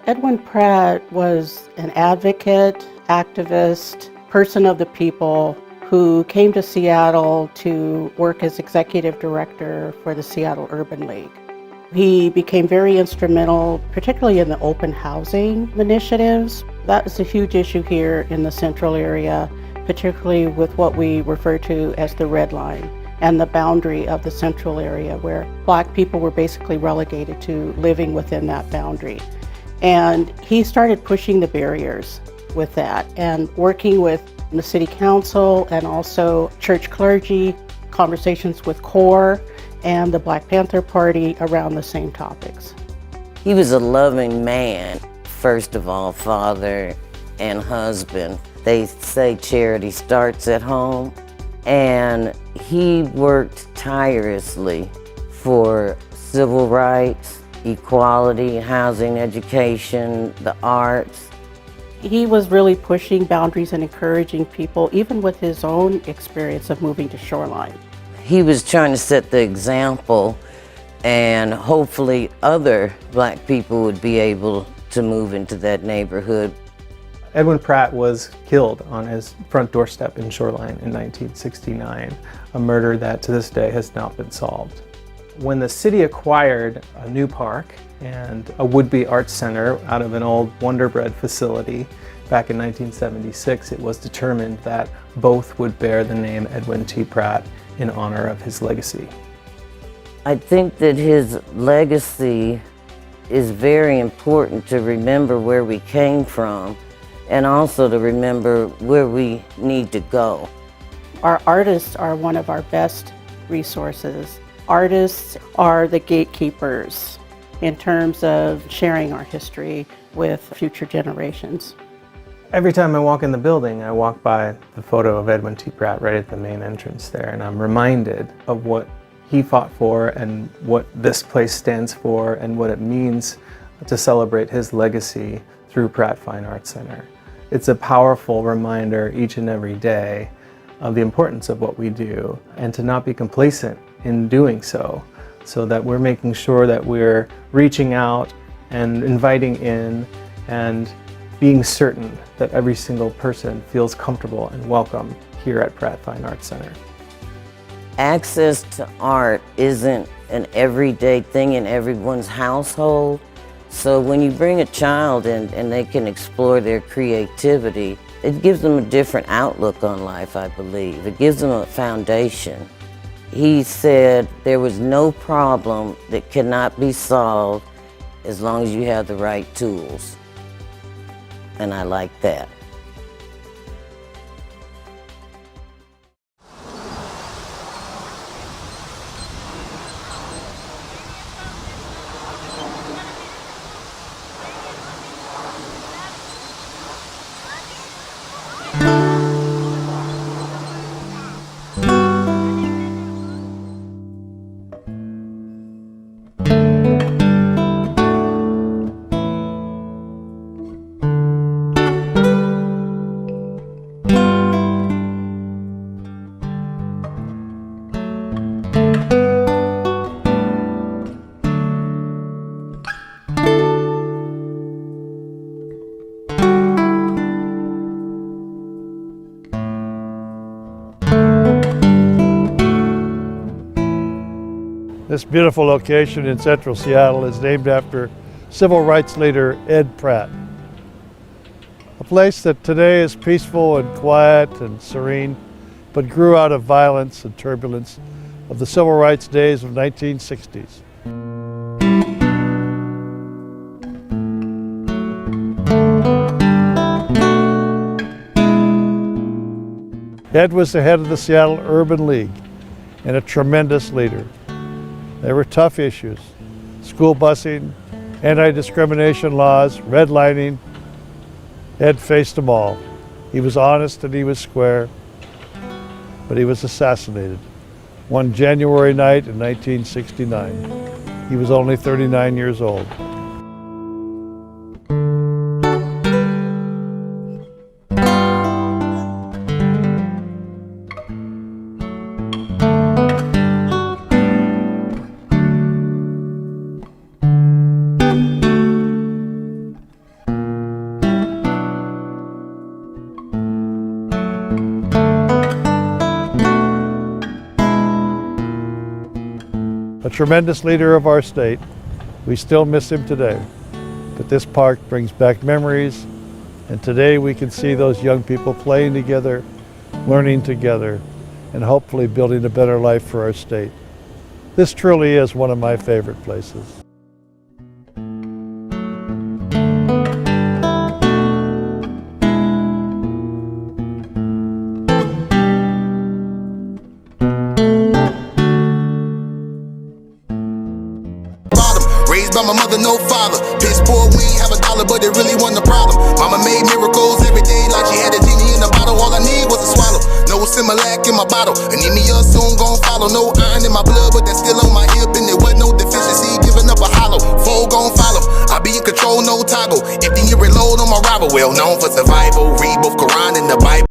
Edwin Pratt was an advocate, activist, person of the people who came to Seattle to work as executive director for the Seattle Urban League. He became very instrumental, particularly in the open housing initiatives. That is a huge issue here in the central area, particularly with what we refer to as the red line and the boundary of the central area, where Black people were basically relegated to living within that boundary. And he started pushing the barriers with that and working with the city council and also church clergy, conversations with CORE and the Black Panther Party around the same topics. He was a loving man, first of all, father and husband. They say charity starts at home, and he worked tirelessly for civil rights, equality, housing, education, the arts. He was really pushing boundaries and encouraging people, even with his own experience of moving to Shoreline. He was trying to set the example, and hopefully other Black people would be able to move into that neighborhood. Edwin Pratt was killed on his front doorstep in Shoreline in 1969, a murder that to this day has not been solved. When the city acquired a new park and a would-be arts center out of an old Wonder Bread facility back in 1976, it was determined that both would bear the name Edwin T. Pratt in honor of his legacy. I think that his legacy is very important to remember where we came from and also to remember where we need to go. Our artists are one of our best resources. Artists are the gatekeepers in terms of sharing our history with future generations. Every time I walk in the building, I walk by the photo of Edwin T. Pratt right at the main entrance there, and I'm reminded of what he fought for and what this place stands for and what it means to celebrate his legacy through Pratt Fine Arts Center. It's a powerful reminder each and every day of the importance of what we do and to not be complacent in doing so, so that we're making sure that we're reaching out and inviting in and being certain that every single person feels comfortable and welcome here at Pratt Fine Arts Center. Access to art isn't an everyday thing in everyone's household. So when you bring a child in and they can explore their creativity, it gives them a different outlook on life, I believe. It gives them a foundation. He said there was no problem that cannot be solved as long as you have the right tools. And I like that. This beautiful location in central Seattle is named after civil rights leader Ed Pratt. A place that today is peaceful and quiet and serene, but grew out of violence and turbulence of the civil rights days of 1960s. Ed was the head of the Seattle Urban League and a tremendous leader. There were tough issues: school busing, anti-discrimination laws, redlining. Ed faced them all. He was honest and he was square, but he was assassinated one January night in 1969. He was only 39 years old. tremendous leader of our state. We still miss him today. But this park brings back memories, and today we can see those young people playing together, learning together, and hopefully building a better life for our state. This truly is one of my favorite places. Raised by my mother, no father. Piss poor, we ain't have $1, but it really wasn't a problem. Mama made miracles every day like she had a genie in a bottle. All I need was a swallow. No Similac in my bottle. Anemia soon gon' follow. No iron in my blood, but that's still on my hip. And there wasn't no deficiency, giving up a hollow. Foe gon' follow. I be in control, no toggle. Empty and reload on my rival. Well known for survival. Read both Quran and the Bible.